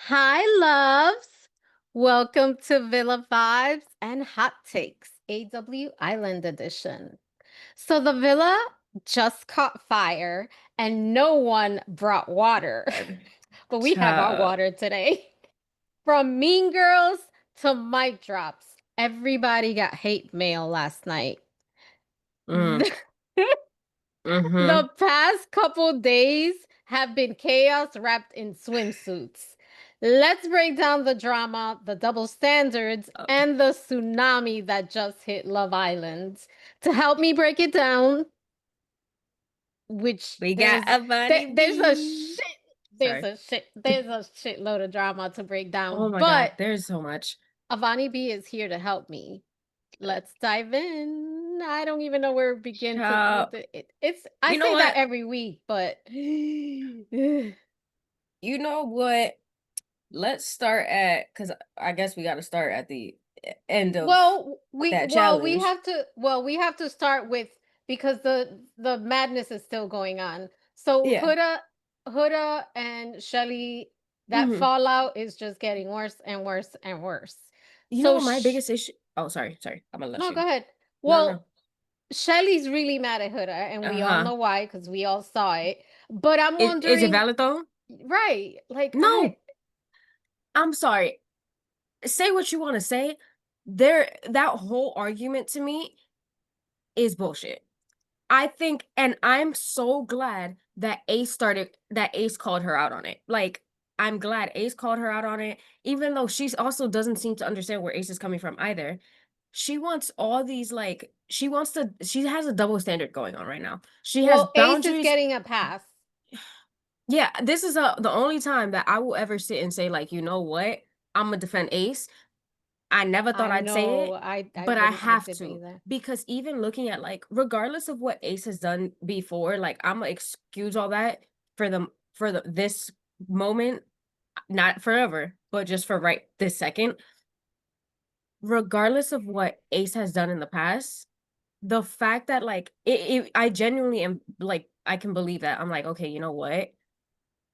Hi, loves. Welcome to Villa Vibes and Hot Takes, AW Island Edition. So, the villa just caught fire and no one brought water, God. but we have our Child. water today. From Mean Girls to mic drops, everybody got hate mail last night. Mm, mm-hmm. The past couple days have been chaos wrapped in swimsuits. Let's break down the drama, the double standards, Oh, and the tsunami that just hit Love Island. To help me break it down, which we got a bunny bee. Sorry. there's a shitload of drama to break Oh down, my God, but there's so much. Avani B is here to help me. Let's dive in. I don't even know where to begin to Child. with it's I You know say that what? every week, but You know what? Let's start at, because I guess we got to start at the end of that we challenge. have to start with because the madness is still going on. So Yeah. Huda and Chelley, that hmm fallout is just getting worse and worse and worse. You know So what my biggest issue? Oh, sorry. I'm gonna let no, go you. ahead. No, no. Well, Shelly's really mad at Huda, and we all Uh-huh. know why because we all saw it. But I'm Is it wondering, valid though? right? Like No, I'm sorry. Say what you want to say. That whole argument to me is bullshit. I think, and I'm so glad that Ace called her out on it. Like, I'm glad Ace called her out on it, even though she also doesn't seem to understand where Ace is coming from either. She wants all these, like, she has a double standard going on right now. She has well, Ace is boundaries. getting a pass. Yeah, this is the only time that I will ever sit and say, like, you know what? I'm gonna defend Ace. I never thought I I'd say know. it, I but I wouldn't. I have didn't to either. because even looking at like regardless of what Ace has done before, like I'm gonna excuse all that for the this moment, not forever, but just for right this second. Regardless of what Ace has done in the past, the fact that like I genuinely am like I can believe that. I'm like, okay, you know what?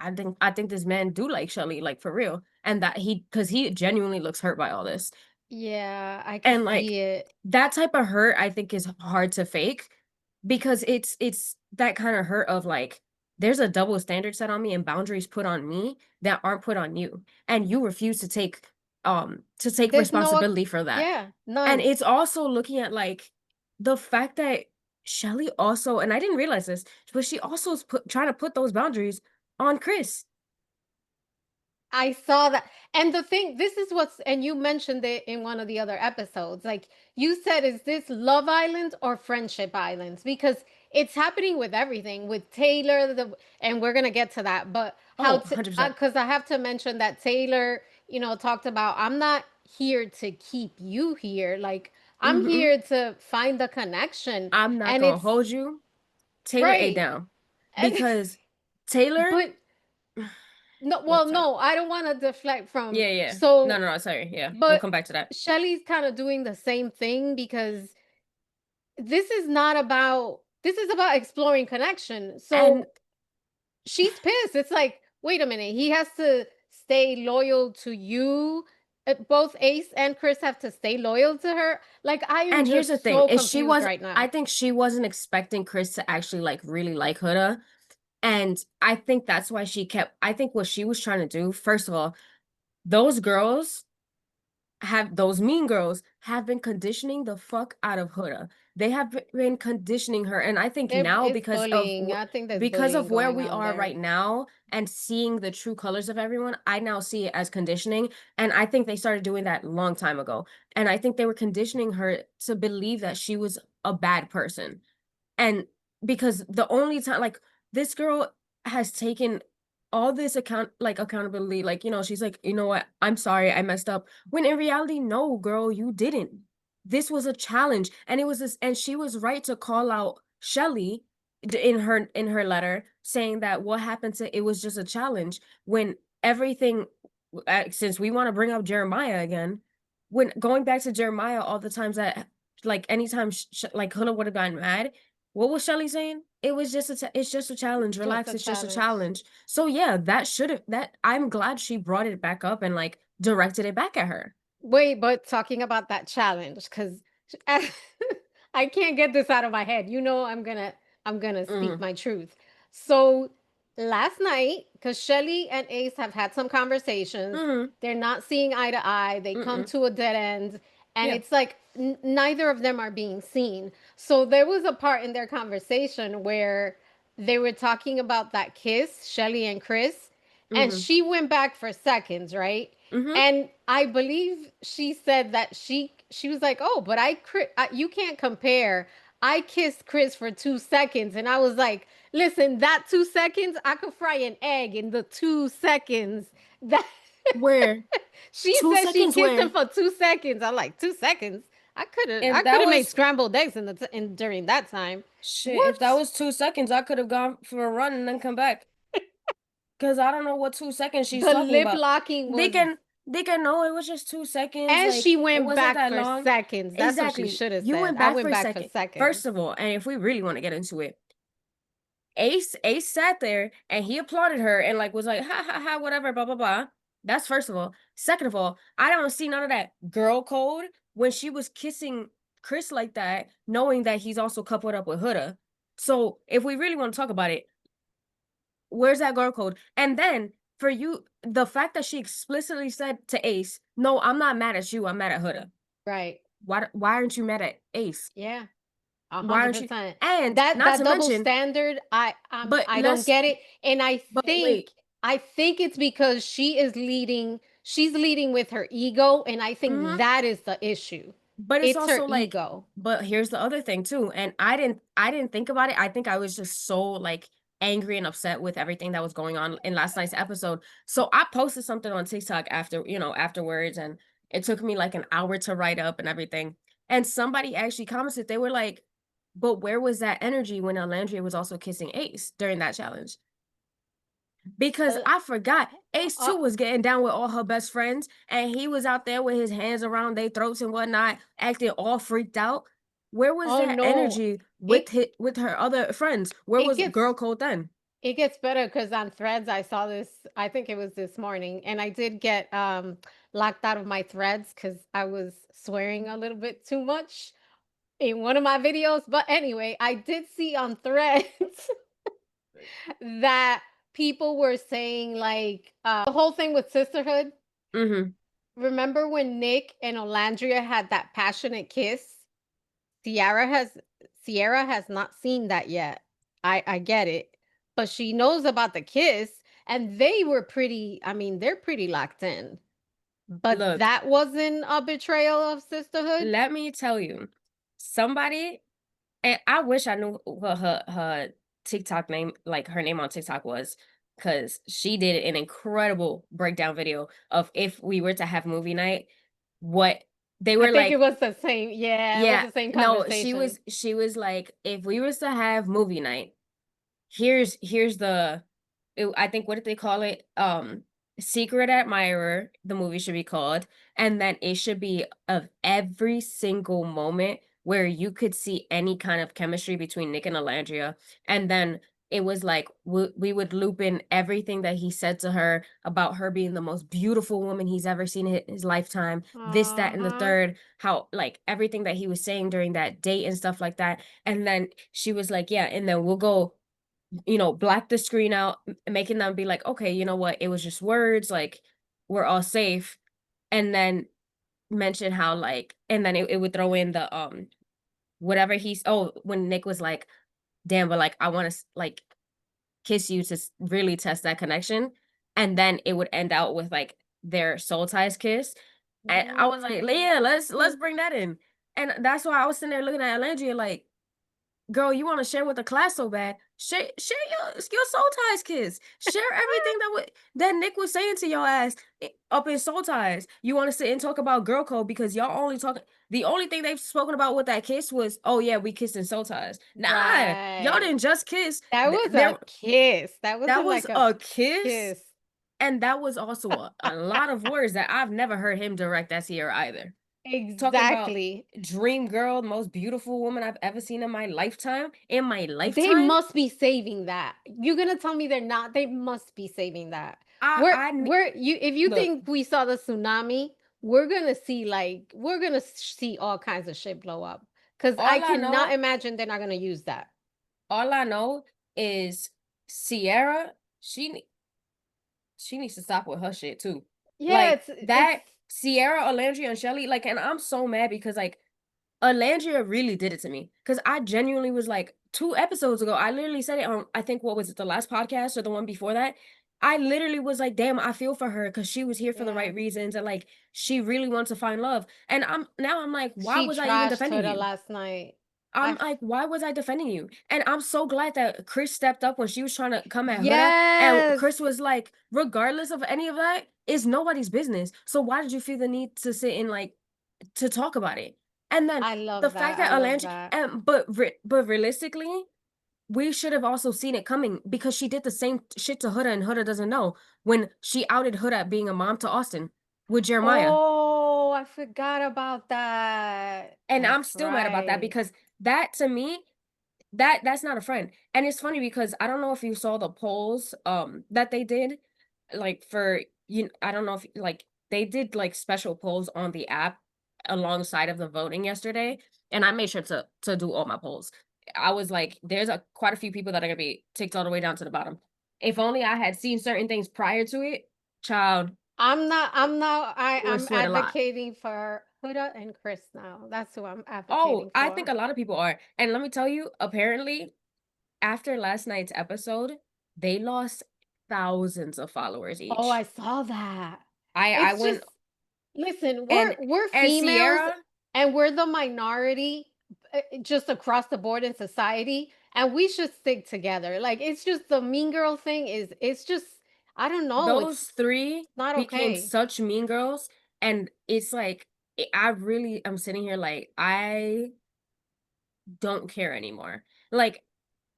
I think this man do like Chelley, like for real. And that because he genuinely looks hurt by all this. Yeah, I could And like see it. that type of hurt I think is hard to fake because it's that kind of hurt of like there's a double standard set on me and boundaries put on me that aren't put on you and you refuse to take There's no, responsibility for that. yeah, And none. it's also looking at like the fact that Shelly also, and I didn't realize this, but she also is trying to put those boundaries on Chris. I saw that. And the thing, this is and you mentioned it in one of the other episodes. Like you said, is this Love Island or Friendship Islands? Because it's happening with everything, with Taylor, and we're gonna get to that. But Oh, 100%. because I have to mention that Taylor, talked about, I'm not here to keep you here. Like I'm Mm-mm. here to find the connection. I'm not And gonna it's hold you. Taylor A right. down And because Taylor. but no, Oh, well, sorry. no, I don't want to deflect from Yeah. No, so no, no. Sorry. Yeah, we'll but come back to that. Shelley's kind of doing the same thing because this is about exploring connection. And So she's pissed. It's like, wait a minute, he has to stay loyal to you. Both Ace and Chris have to stay loyal to her. Like I am here's the just thing: so is she confused was. right I now. think she wasn't expecting Chris to actually like really like Huda, and I think that's why she kept. I think what she was trying to do, first of all, those girls have those mean girls have been conditioning the fuck out of Huda. They have been conditioning her, and I think now It's bullying. I think there's because bullying of where going we on are there. right now and seeing the true colors of everyone, I now see it as conditioning, and I think they started doing that a long time ago. And I think they were conditioning her to believe that she was a bad person, and because the only time like this girl has taken all this accountability, like she's like, you know what, I'm sorry I messed up, when in reality, no girl, you didn't. This was a challenge, and it was this, and she was right to call out Chelley in her letter saying that what happened to it was just a challenge when everything, since we want to bring up Jeremiah again, when going back to Jeremiah, all the times that like anytime like Hula would have gotten mad, what was Chelley saying? It was just it's just a challenge. Just Relax, a it's just a challenge. challenge. So yeah, that should have that I'm glad she brought it back up and like directed it back at her. Wait, but talking about that challenge, because I can't get this out of my head. You know, I'm gonna speak Mhm. my truth. So last night, because Chelley and Ace have had some conversations, Mhm. they're not seeing eye to eye. They come Mm-mm. to a dead end, and Yeah. it's like neither of them are being seen. So there was a part in their conversation where they were talking about that kiss, Chelley and Chris, and Mhm. she went back for seconds, right? Mhm. And I believe she said that she was like, "Oh, but you can't compare. I kissed Chris for 2 seconds," and I was like, "Listen, that 2 seconds, I could fry an egg in the 2 seconds that." Where She two said she seconds kissed him where for 2 seconds. I'm like, 2 seconds. I if could that have made was scrambled eggs in during that time. shit, if that What? was 2 seconds, I could have gone for a run and then come back. Cause I don't know what 2 seconds she's The talking lip about. locking They was, can they can know it was just 2 seconds. and Like she it went wasn't back that for long. seconds. That's what she Exactly. should have You said. went I back went for a back for second. First seconds. of all, and if we really want to get into it, Ace sat there and he applauded her and like was like, ha ha ha, whatever, blah blah blah. That's first of all. Second of all, I don't see none of that girl code when she was kissing Chris like that, knowing that he's also coupled up with Huda. So if we really want to talk about it, where's that girl code? And then for you, the fact that she explicitly said to Ace, "No, I'm not mad at you. I'm mad at Huda." Right. Why aren't you mad at Ace? Yeah. A Why hundred aren't you? percent. And That not that to double mention, standard, but I don't let's get it. And but wait. I think it's because she's leading with her ego, and I think Mhm. that is the issue. But it's It's her also like, ego. but here's the other thing too, and I didn't think about it. I think I was just so like angry and upset with everything that was going on in last night's episode. So I posted something on TikTok after, afterwards, and it took me like an hour to write up and everything. And somebody actually commented, they were like, "But where was that energy when Olandria was also kissing Ace during that challenge?" Because Uh, I forgot Ace uh, too was getting down with all her best friends, and he was out there with his hands around their throats and whatnot, acting all freaked out. Where was oh that no. energy It with her other friends? Where it was girl gets code then? it gets better because on threads I saw this, I think it was this morning, and I did get locked out of my threads because I was swearing a little bit too much in one of my videos. But anyway, I did see on threads that people were saying like the whole thing with sisterhood. Mm-hmm. Remember when Nick and Olandria had that passionate kiss? Sierra has Sierra has not seen that yet. I get it. But she knows about the kiss, and they were pretty, I mean, they're pretty locked in. But Look, that wasn't a betrayal of sisterhood. let me tell you, somebody, and I wish I knew what her TikTok name, like her name on TikTok was, because she did an incredible breakdown video of if we were to have movie night, what they I were think it like. was the same. Yeah, it was Yeah, the same no, conversation. she was like, if we was to have movie night, here's the I think what did they call it? Secret Admirer, the movie should be called. And then it should be of every single moment where you could see any kind of chemistry between Nick and Alandria. And then it was like we would loop in everything that he said to her about her being the most beautiful woman he's ever seen in his lifetime, this, that, and the Uh-huh. third, how like everything that he was saying during that date and stuff like that. And then she was like, yeah, and then we'll go, black the screen out, making them be like, okay, you know what? It was just words, like we're all safe. And then mention how like, and then it would throw in the whatever he's, oh, when Nick was like, damn, but like I want to like kiss you to really test that connection. And then it would end out with like their soul ties kiss. And I was like, yeah, let's bring that in. And that's why I was sitting there looking at Landry like, girl, you want to share with the class so bad. Share your soul ties kiss. Share everything that Nick was saying to your ass up in soul ties. You want to sit and talk about girl code because y'all only talking. The only thing they've spoken about with that kiss was, oh yeah, we kissed in soul ties. Nah, y'all Right. didn't just kiss. That was There a kiss. That that wasn't was like a a kiss, kiss. and that was also a lot of words that I've never heard him direct at Sierra either. talking about Exactly. dream girl, most beautiful woman I've ever seen in my lifetime. In my They lifetime, must be saving that. You're gonna tell me they're not? They must be saving that. I We're you if you look. think we saw the tsunami, we're gonna see like we're gonna see all kinds of shit blow up. Cause I All I cannot know, imagine they're not gonna use that. all I know is Sierra. She needs to stop with her shit too. Yeah, Like it's that Sierra, Olandria, and Chelley. Like, and I'm so mad because like Olandria really did it to me. Because I genuinely was like 2 episodes ago. I literally said it on, I think, what was it, the last podcast or the one before that. I literally was like, damn, I feel for her because she was here for the yeah. right reasons and like she really wants to find love. And I'm like, why She was I even trashed defending Huda you? last night. I'm I like, why was I defending you? And I'm so glad that Chris stepped up when she was trying to come at Huda. And yes, Chris was like, regardless of any of that, it's nobody's business. So why did you feel the need to sit and like to talk about it? And then I the love fact that. I that love Alange that. and but realistically, we should have also seen it coming because she did the same shit to Huda and Huda doesn't know when she outed Huda being a mom to Austin with Jeremiah. Oh, I forgot about that. And I'm That's still mad about that right. because that to me that's not a friend. And it's funny because I don't know if you saw the polls that they did like for you I don't know if like they did like special polls on the app alongside of the voting yesterday and I made sure to do all my polls. I was like there's a quite a few people that are going to be ticked all the way down to the bottom. If only I had seen certain things prior to it, child, I'm swear to lot. advocating for Huda and Chris now. That's who I'm Oh, advocating I think for. a lot of people are. And let me tell you, apparently after last night's episode, they lost thousands of followers Oh, I each. saw that. I It's just went listen, and we're and females Sierra, and we're the minority just across the board in society and we should stick together. Like it's just the mean girl thing is it's just I don't know, it's those three not became okay. such mean girls, and it's like I really am sitting here like I don't care anymore. Like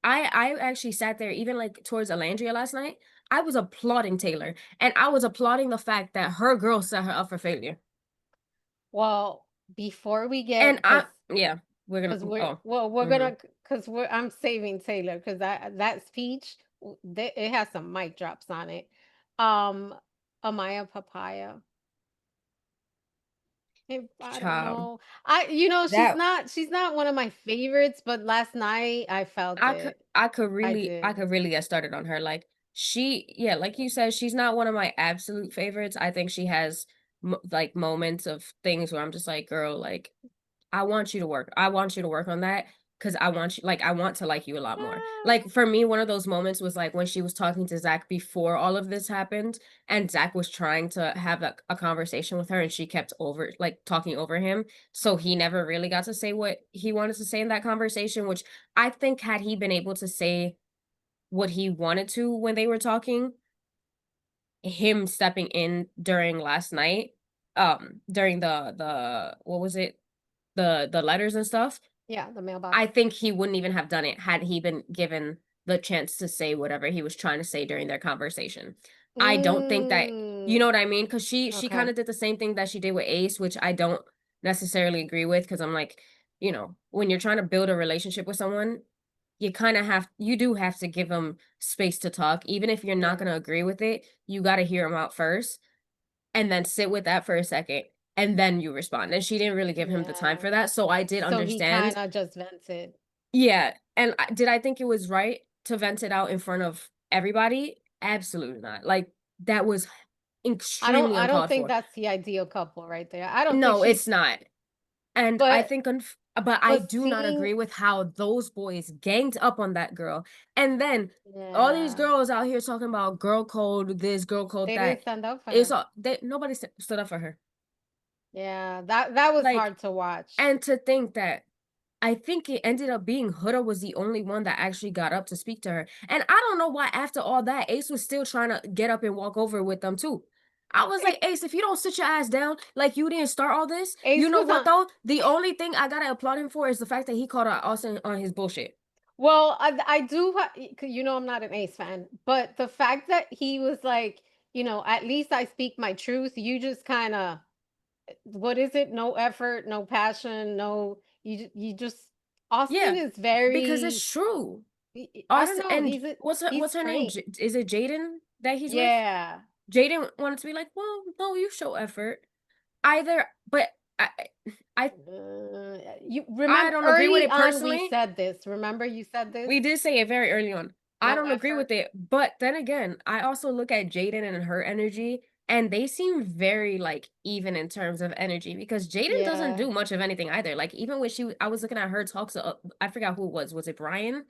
I actually sat there even like towards Alandria last night. I was applauding Taylor, and I was applauding the fact that her girl set her up for failure. Well, before we And get I cuz yeah, we're gonna cuz we're oh. well, we're Mhm. going to cuz we're I'm saving Taylor cuz that speech it has some mic drops on it. Um Amaya Papaya. I don't Child. know. That She's not one of my favorites, but last night I felt it. I I did. could really get started on her. Like she yeah, like you said, she's not one of my absolute favorites. I think she has like moments of things where I'm just like, girl, like I want you to work. I want you to work on that because I want you, like, I want to like you a lot more. Ah, Like, for me, one of those moments was like when she was talking to Zach before all of this happened, and Zach was trying to have a conversation with her, and she kept like, talking over him. So he never really got to say what he wanted to say in that conversation, which I think had he been able to say what he wanted to when they were talking, him stepping in during last night, during what was it? The letters and stuff, yeah, the I mailbox. think he wouldn't even have done it had he been given the chance to say whatever he was trying to say during their conversation. I don't think that you know Mm, what I mean? Because she kind okay. of did the same thing that she did with Ace, which I don't necessarily agree with. Because I'm like, when you're trying to build a relationship with someone, you do have to give them space to talk, even if you're not Yeah. gonna agree with it. You got to hear them out first, and then sit with that for a second, and then you respond. And she didn't really give him the time Yeah. for that, so I did So he understand. kind of just vented. Yeah, and did I think it was right to vent it out in front of everybody? Absolutely not. Like, that was extremely I don't uncalled think for. that's the ideal couple right there. I don't think No, she it's not. And I but think but I do not seeing agree with how those boys ganged up on that girl. And then all these yeah, girls out here talking about girl code this, girl code they that. didn't stand up for It's her. all nobody stood up for her. Yeah, that was Like, hard to watch. and to think that I think it ended up being Huda was the only one that actually got up to speak to her. And I don't know why after all that, Ace was still trying to get up and walk over with them too. I was like, Ace, if you don't sit your ass down, like you didn't start all this, you Ace know was what on though? The only thing I gotta applaud him for is the fact that he called out Austin on his bullshit. well, I do, 'cause I'm not an Ace fan, but the fact that he was like, at least I speak my truth. You just kind of. what is it? No effort, no passion, no. You just Austin Yeah, is because it's very. true. I don't Austin know. and He's what's her name? strange. Is it Jaden that he's with? Yeah. Jaden wanted to be like, well, no, you show effort. Either, but I You I remember don't agree with early it on we personally. said this. Remember you said this? We did say it very early on. I No don't agree effort. with it, but then again, I also look at Jaden and her energy, and they seem very like even in terms of energy because Jaden doesn't Yeah. do much of anything either. Like even when I was looking at her talks, I forgot who it was. Was it Brian?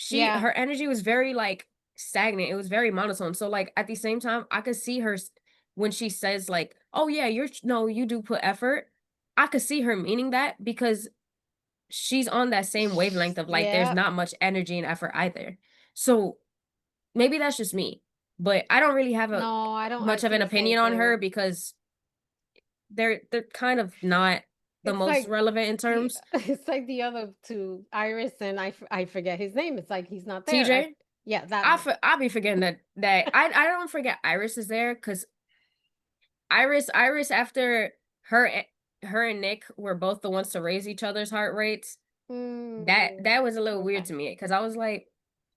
Yeah. Her energy was very like stagnant. It was very monotone. So like at the same time, I could see her when she says like, "Oh yeah, no, you do put effort." I could see her meaning that because she's on that same wavelength of like there's Yeah. not much energy and effort either. So maybe that's just me, but I don't really have a No, I much of see an the same opinion on her thing. because they're kind of not the It's most like relevant in the terms. it's like the other two, Iris and I forget his name. It's like he's not there. TJ, Yeah, that one. I'll be forgetting that I don't forget Iris is there because Iris after her and Nick were both the ones to raise each other's heart rates. Mm, That was a little weird okay. to me because I was like,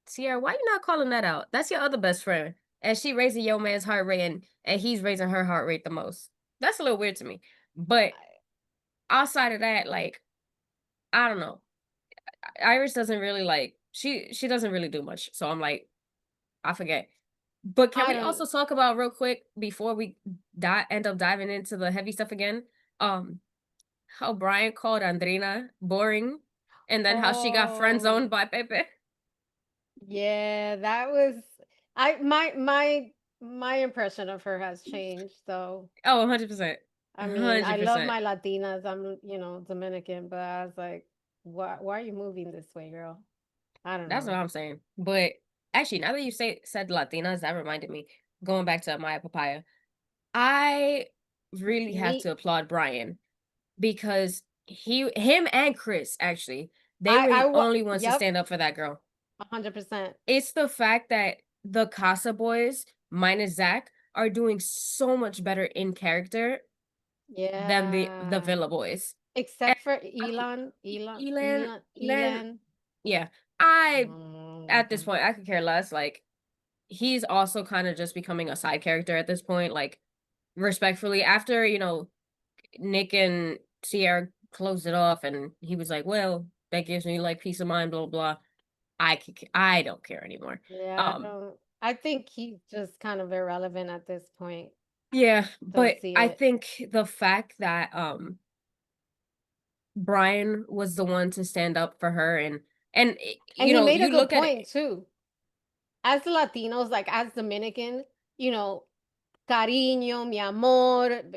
Sierra, why you not calling that out? That's your other best friend. And she raising your man's heart rate and he's raising her heart rate the most. That's a little weird to me. But outside of that, like, I don't know. Iris doesn't really like she doesn't really do much. So I'm like, I forget. But can I we don't. also talk about real quick before we end up diving into the heavy stuff again? Um, how Brian called Andrina boring, and then how she got friend Oh, zoned by Pepe. yeah, that was my impression of her has changed. So, Oh, 100%. I mean, I love 100%. my Latinas. I'm, Dominican, but I was like, why are you moving this way, girl? I don't That's what know. I'm saying. But actually, now that you said Latinas, that reminded me. Going back to Amaya Papaya, I really have Me, to applaud Brian because him and Chris actually they were the only ones to yep, stand up for that girl. 100%. It's the fact that the Casa Boys minus Zach are doing so much better in character than the Yeah. Villa Boys. And Except for I don't- Elan, Elan, Elan. yeah. I Oh, at this point I could care less. Like he's also kind of just becoming a side character at this point. Like respectfully, after Nick and Sierra closed it off, and he was like, "Well, that gives me like peace of mind." Blah blah. I don't care anymore. yeah, I Um, don't. I think he's just kind of irrelevant at this point. yeah, Don't but see I it. think the fact that Brian was the one to stand up for her and And he made a you good look at point it, too. As Latinos, like as Dominican, you know, cariño, mi amor, love,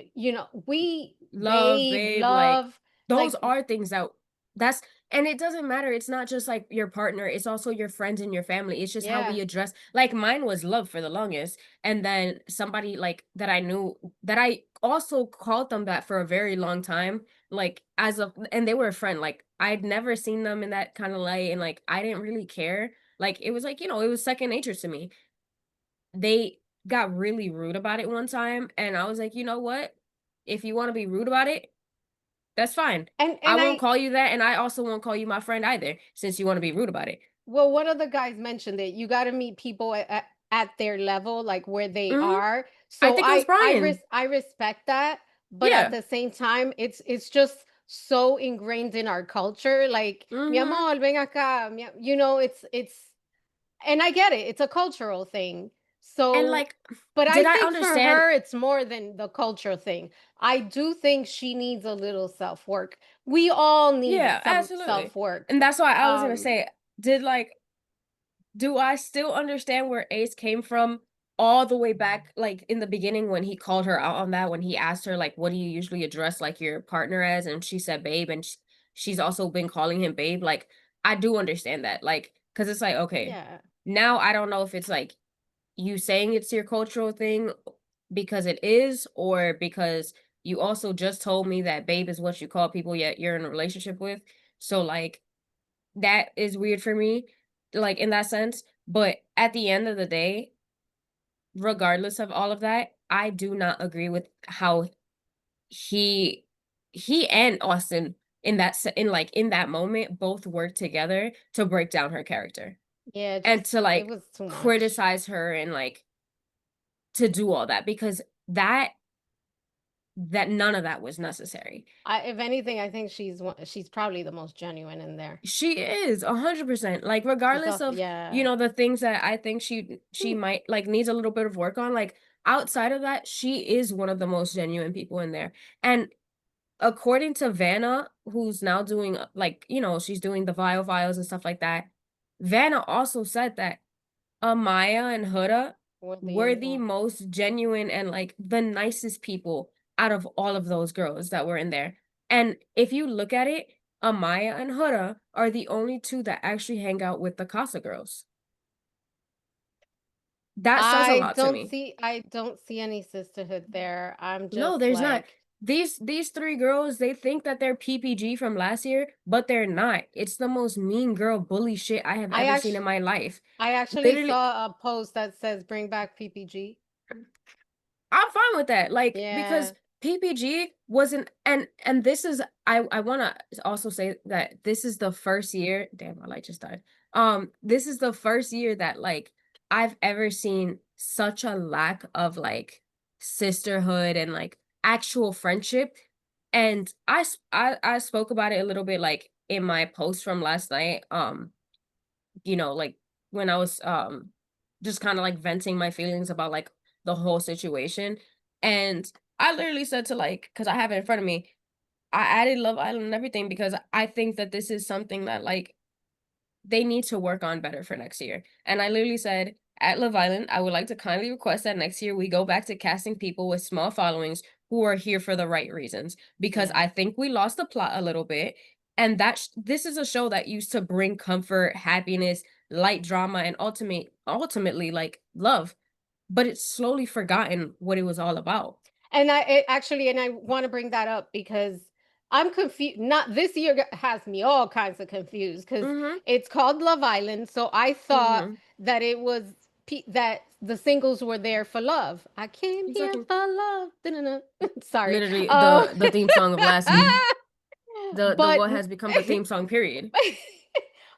babe, babe, like love, those like, are things that that's and it doesn't matter. It's not just like your partner, it's also your friends and your family. It's just how yeah, we address like mine was love for the longest. And then somebody like that I knew that I also called them that for a very long time. Like as of and they were a friend. Like I'd never seen them in that kind of light and like I didn't really care. Like it was like, it was second nature to me. They got really rude about it one time and I was like, "You know what? If you want to be rude about it, that's fine. I and won't I call you that, and I also won't call you my friend either, since you want to be rude about it." well, one of the guys mentioned it. You got to meet people at their level, like where they Mhm. are. I So think it was Brian. I respect that, but at Yeah. the same time, it's just so ingrained in our culture. Like, mi Mhm. amor, ven acá. It's and I get it. It's a cultural thing. And, So, like, but I did I think for understand. her, it's more than the culture thing. I do think she needs a little self work. We all need Yeah, some absolutely. self work. And that's why I was gonna Um, say, did, like do I still understand where Ace came from all the way back, like, in the beginning when he called her out on that, when he asked her, like, "What do you usually address, like, your partner as?" And she said, "Babe," and she's also been calling him babe, like, I do understand that, like, because it's like, okay, yeah. now I don't know if it's, like, you saying it's your cultural thing because it is, or because you also just told me that babe is what you call people yet you're in a relationship with. So, like, that is weird for me, like, in that sense, but at the end of the day, regardless of all of that, I do not agree with how he he and Austin in in that moment both worked together to break down her character Yeah, and just to it like was too much. criticize her and like to do all that because that none of that was necessary. If anything, I think she's probably the most genuine in there. She is 100%. Like She's regardless off, of, you yeah. know, the things that I think she Hmm. might like needs a little bit of work on, like outside of that, she is one of the most genuine people in there. And according to Vanna, who's now doing like, you know, she's doing the vials and stuff like that. Vanna also said that Amaya and Huda Worthy were as the well. most genuine and like the nicest people out of all of those girls that were in there. And if you look at it, Amaya and Huda are the only two that actually hang out with the Casa girls. That says a lot to me. I don't see any sisterhood there. I'm No, just there's not. like These three girls, they think that they're PPG from last year, but they're not. It's the most mean girl bully shit I have I ever seen actually in my life. I actually Literally, saw a post that says bring back PPG. I'm fine with that. Like because Yeah. PPG wasn't and this is I want to also say that this is the first year, damn my light just died. This is the first year that like I've ever seen such a lack of like sisterhood and like actual friendship. And I spoke about it a little bit like in my post from last night. You know, like when I was just kind of like venting my feelings about like the whole situation. And I literally said to like, because I have it in front of me, I added Love Island and everything because I think that this is something that like they need to work on better for next year. And I literally said, at Love Island, I would like to kindly request that next year we go back to casting people with small followings who are here for the right reasons. Because Yeah. I think we lost the plot a little bit. And this is a show that used to bring comfort, happiness, light drama, and ultimately like love. But it's slowly forgotten what it was all about. And actually, and I want to bring that up because I'm confused. Not this year has me all kinds of confused because Mm-hmm. it's called Love Island. So I thought Mm-hmm. that it was that the singles were there for love. I came here Exactly. for love. Da-na-na. Sorry. Literally the theme song of last the But what has become the theme song, period.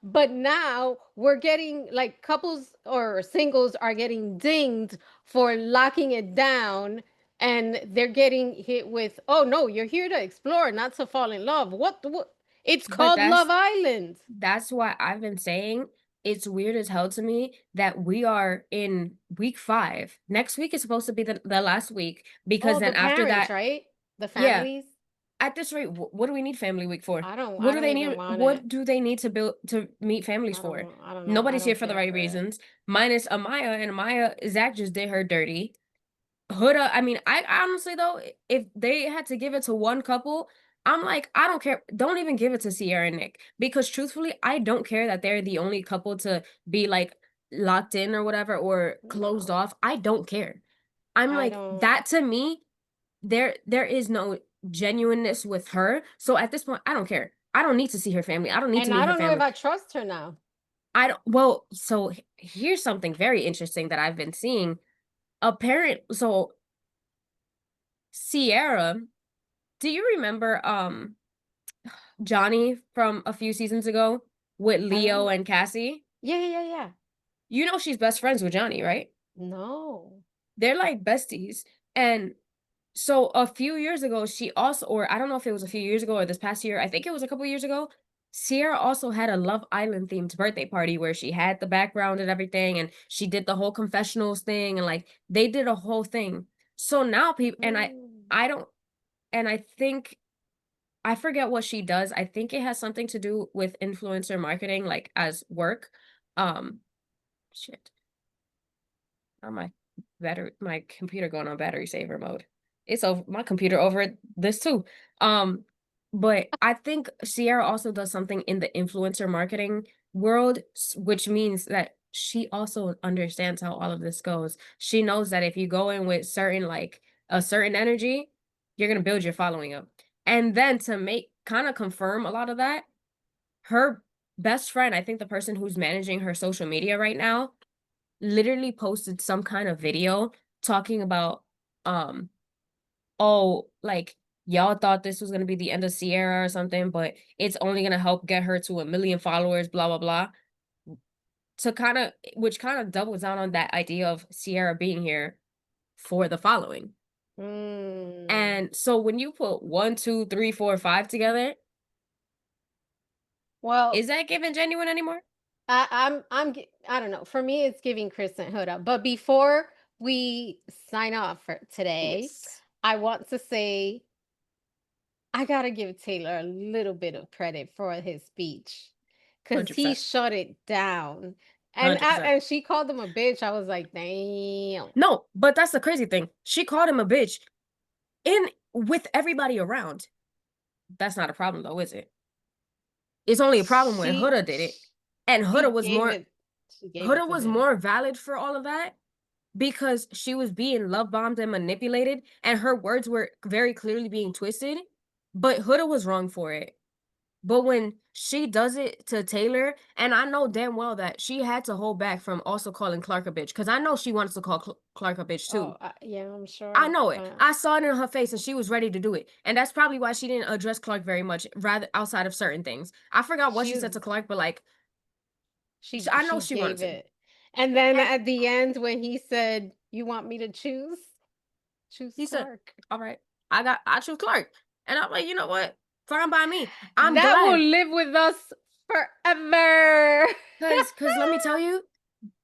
but now we're getting like couples or singles are getting dinged for locking it down, and they're getting hit with, oh no, you're here to explore, not to fall in love. What? It's But called Love Island. that's why I've been saying it's weird as hell to me that we are in week 5. Next week is supposed to be the last week because Oh, the then after parents, that, right? The yeah, families. at this rate, what do we need family week for? I What do don't they even need? want it. What do they need to build to meet families for? I don't know. I Nobody's here don't for the care right for it. reasons, minus Amaya, and Amaya, Zach just did her dirty. Huda, I mean, I honestly though, if they had to give it to one couple, I'm like, I don't care. Don't even give it to Sierra and Nick because truthfully, I don't care that they're the only couple to be like locked in or whatever or closed No. off. I don't care. I'm I like don't. that to me, there is no genuineness with her. So at this point, I don't care. I don't need to see her family. I don't need to And meet I her don't know if family. I trust her now. I don't well, so here's something very interesting that I've been seeing. Apparent so Sierra, do you remember Johnny from a few seasons ago with I don't Leo know. and Cassie? Yeah, yeah, yeah, yeah. You know she's best friends with Johnny, right? No. They're like besties. And so a few years ago, she also, or I don't know if it was a few years ago or this past year, I think it was a couple years ago. Sierra also had a Love Island themed birthday party where she had the background and everything, and she did the whole confessionals thing, and like they did a whole thing. So now people, Mm. I don't, and I think I forget what she does. I think it has something to do with influencer marketing, like as work. Um, shit. Oh, my computer going on battery saver mode. It's over my computer over this too. Um, but I think Sierra also does something in the influencer marketing world, which means that she also understands how all of this goes. She knows that if you go in with certain like a certain energy, you're gonna build your following up. And then to make kind of confirm a lot of that, her best friend, I think the person who's managing her social media right now, literally posted some kind of video talking about, um, oh, like y'all thought this was gonna be the end of Sierra or something, but it's only gonna help get her to 1 million followers, blah blah blah. To kind of, which kind of doubles down on that idea of Sierra being here for the following. Mm. And so when you put 1, 2, 3, 4, 5 together, Well, is that giving genuine anymore? I don't know. For me, it's giving Chris and Huda. But before we sign off for today, Yes. I want to say I gotta give Taylor a little bit of credit for his speech because he 100%. shut it down. And 100%. and she called him a bitch. I was like, damn. No, but that's the crazy thing. She called him a bitch in with everybody around. That's not a problem though, is it? It's only a problem when She Huda did it. And she gave it. She gave it Huda to was him. more valid for all of that because she was being love bombed and manipulated, and her words were very clearly being twisted. But Huda was wrong for it. But when she does it to Taylor, and I know damn well that she had to hold back from also calling Clark a bitch, because I know she wants to call Clark a bitch too. Oh, yeah, I'm I sure. know it. I saw it in her face and she was ready to do it. And that's probably why she didn't address Clark very much, rather outside of certain things. I forgot what She she said was to Clark, but like, she I know she she wanted gave to. it. And then And at the end when he said, "You want me to choose he said, Clark." all right, I choose Clark. And I'm like, you know what? Fine by me. I'm That will glad. live with us forever. Cause let me tell you,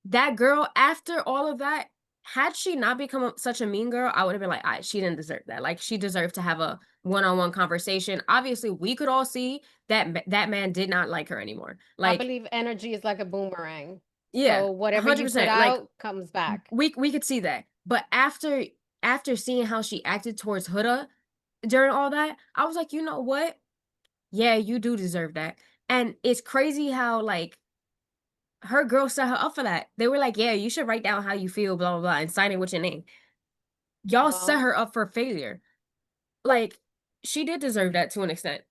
that girl, after all of that, had she not become such a mean girl, I would have been like, she didn't deserve that. Like, she deserved to have a one-on-one conversation. Obviously, we could all see that that man did not like her anymore. I Like, believe energy is like a boomerang. yeah, So whatever you put 100%. Like, out comes back. we could see that. But after seeing how she acted towards Huda during all that, I was like, you know what? Yeah, you do deserve that. And it's crazy how like her girls set her up for that. They were like, yeah, you should write down how you feel, blah, blah, blah, and sign it with your name. Y'all set Well, her up for failure. Like, she did deserve that to an extent.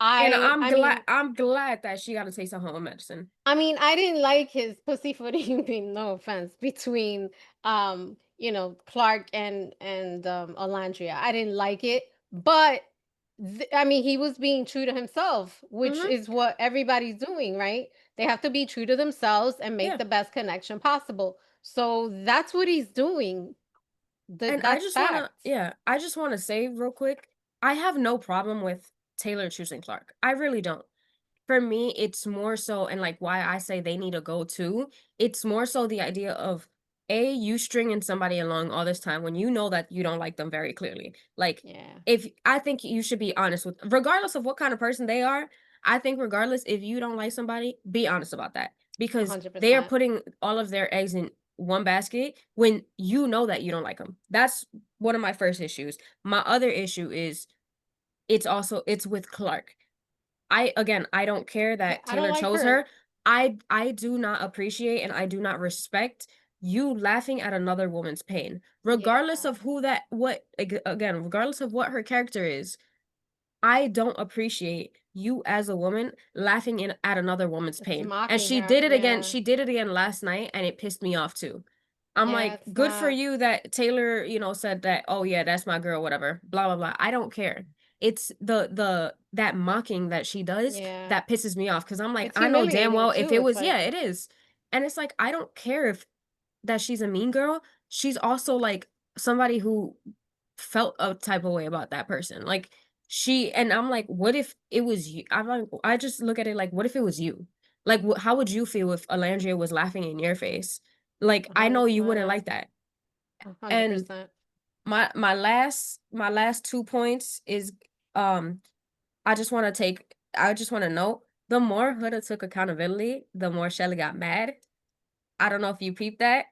And I mean, I'm glad that she got a taste of her own medicine. I didn't like his pussyfoot evening, no offense, between Clark and Olandria. I didn't like it, but he was being true to himself, which Hmm. is what everybody's doing, right? They have to be true to themselves and make Yeah. the best connection possible. So that's what he's doing. And That's fact. I just wanna say real quick, I have no problem with Taylor choosing Clark. I really don't. For me, it's more so, and like why I say they need to go too, it's more so the idea of you stringing somebody along all this time when you know that you don't like them very clearly. Like, Yeah, if I think you should be honest with, regardless of what kind of person they are, I think regardless if you don't like somebody, be honest about that because they are 100%. putting all of their eggs in one basket when you know that you don't like them. That's one of my first issues. My other issue is it's with Clark. I don't care Yeah, that I don't Taylor like chose her. her. I do not appreciate and I do not respect you laughing at another woman's pain. Regardless Yeah, of who that what again, regardless of what her character is, I don't appreciate you as a woman laughing at another woman's it's pain. And mocking her. Yeah, she did it again last night and it pissed me off too. I'm yeah, like, it's good for not you that Taylor, said that, oh yeah, that's my girl, whatever, blah blah blah. I don't care. It's the that mocking that she does yeah. that pisses me off because I'm like, It's I know damn humiliating well if too. it It's was, yeah, like it is. And it's like, I don't care if that she's a mean girl. She's also like somebody who felt a type of way about that person. Like and I'm like, what if it was you? I'm like, I just look at it like, what if it was you? Like, how would you feel if Alandria was laughing in your face? Like, I know you wouldn't like that. a hundred And percent. my last 2 points is um I just want to note the more Huda took accountability, the more Chelley got mad. I don't know if you peeped that,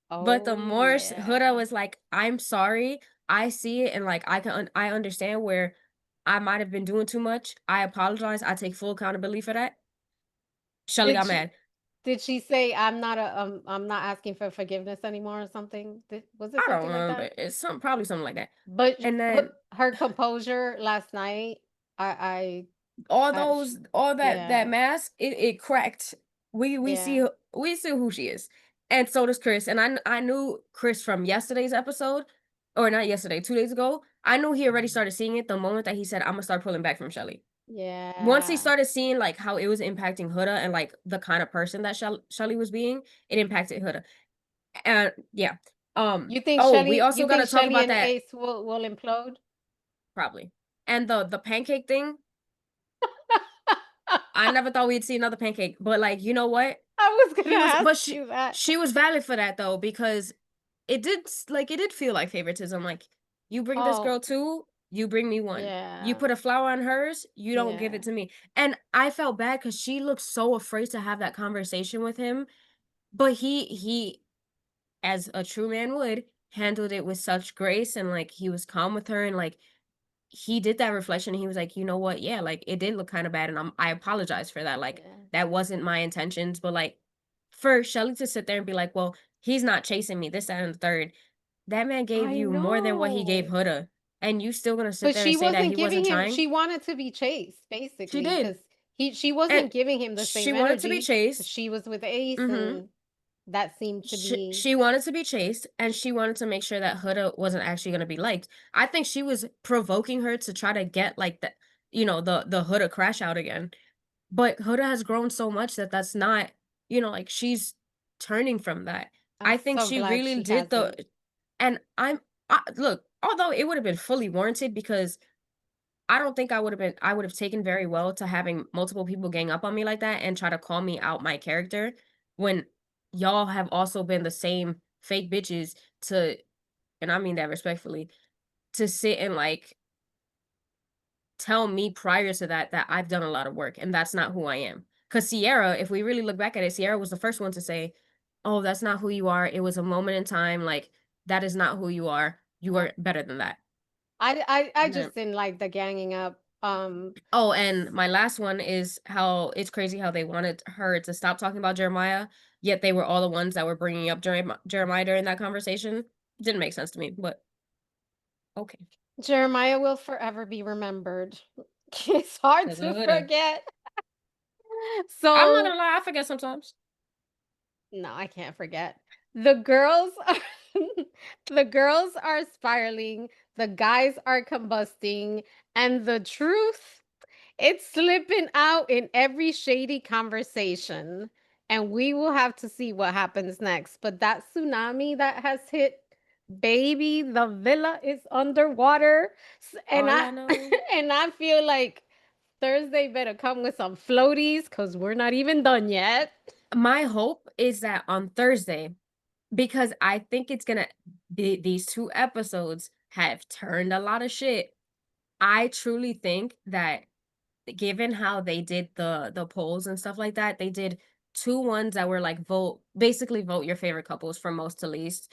but the Oh more Huda yeah. was like, "I'm sorry, I see it, and like I understand where I might have been doing too much. I apologize. I take full accountability for that." Chelley Did got she mad. did she say I'm not asking for forgiveness anymore or something? Was it I don't something like remember. that? It's probably something like that. But And then her composure last night, I all that yeah, mask, it cracked. yeah. We see who she is. And so does Chris. And I knew Chris from yesterday's episode. or not yesterday, 2 days ago, I knew he already started seeing it the moment that he said, "Imma start pulling back from Chelley." Once he Yeah. started seeing, like, how it was impacting Huda and, like, the kind of person that Chelley was being, it impacted Huda. And yeah. Oh, we You also think gotta talk Shelly about and that Ace will implode? probably. And the pancake thing, I never thought we'd see another pancake, but, like, you know what? I was gonna He was ask but you that. she was valid for that though, because it did feel like favoritism, like, "You bring this Oh, girl 2, you bring me 1. You yeah. put a flower on hers, you don't give it Yeah. to me." And I felt bad because she looked so afraid to have that conversation with him, but he, as a true man would, handled it with such grace and, like, he was calm with her and, like, he did that reflection and he was like, "You know what? Yeah, like, it did look kinda bad, and I apologize for that, like, Yeah. that wasn't my intentions," but, like, for Shelly to sit there and be like, "Well, he's not chasing me, this, that, and the third." That man gave I you more than what he gave know. Huda, and you still gonna sit But there and she say that wasn't he giving wasn't him trying? she wanted to be chased, She basically, did, because she and wasn't giving him the she same wanted to be energy, 'cause chased. she was with Ace, Mhm. and that seemed to be She wanted to be chased, and she wanted to make sure that Huda wasn't actually gonna be liked. I think she was provoking her to try to get, like, the Huda crash out again. But Huda has grown so much that that's not, like, she's turning from that. I'm I think so she glad really she did the hasn't. and look, although it would have been fully warranted because I don't think I would have taken very well to having multiple people gang up on me like that and try to call me out my character when y'all have also been the same fake bitches to, and I mean that respectfully, to sit and, like, tell me prior to that that I've done a lot of work and that's not who I am. Because Sierra, if we really look back at it, Sierra was the first one to say, "Oh, that's not who you are. It was a moment in time. Like, that is not who you are. You Uh, are better than that." I And then, just didn't like the ganging up, oh, and my last one is how it's crazy how they wanted her to stop talking about Jeremiah, yet they were all the ones that were bringing up Jeremiah during that conversation. Didn't make sense to me, but okay. Jeremiah will forever be remembered. It's hard Because to of Huda. forget. I'm not So gonna lie, I forget sometimes. no, I can't forget. The girls are the girls are spiraling, the guys are combusting, and the truth, it's slipping out in every shady conversation. And we will have to see what happens next. But that tsunami that has hit, baby, the villa is underwater. And All I I know. and I feel like Thursday better come with some floaties because we're not even done yet. My hope is that on Thursday, because I think it's gonna these 2 episodes have turned a lot of shit. I truly think that given how they did the polls and stuff like that, they did 2 ones that were like vote your favorite couples from most to least.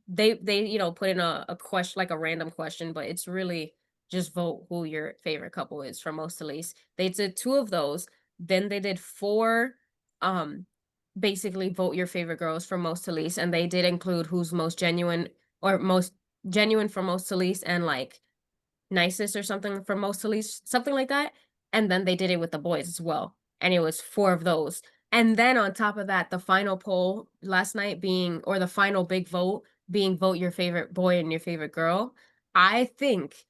They, put in a question, like a random question, but it's really just vote who your favorite couple is from most to least. They did 2 of those, then they did 4, um, basically vote your favorite girls from most to least, and they did include who's most genuine or most genuine from most to least and, like, nicest or something from most to least, something like that. And then they did it with the boys as well. And it was 4 of those. And then on top of that, the final poll last night being, or the final big vote being vote your favorite boy and your favorite girl. I think,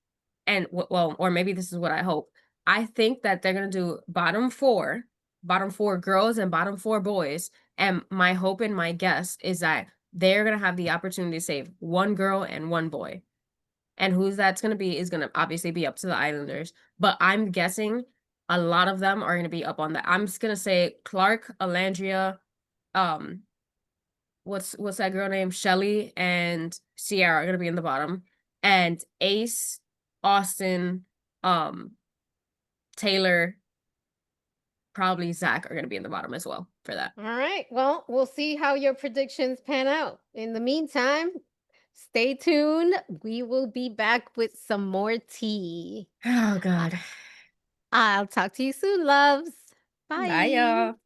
and well, or maybe this is what I hope. I think that they're going to do bottom 4 girls and bottom 4 boys. And my hope and my guess is that they're going to have the opportunity to save one girl and one boy, and who's that's gonna be is gonna obviously be up to the Islanders, but I'm guessing a lot of them are gonna be up on that. I'm just gonna say Clark, Olandria, um, what's that girl name? Chelley and Sierra are gonna be in the bottom, and Ace, Austin, um, Taylor, probably Zach are gonna be in the bottom as well for that. All right. Well, we'll see how your predictions pan out. In the meantime, stay tuned. We will be back with some more tea. Oh I- god. I'll talk to you soon, loves. Bye, Bye. y'all.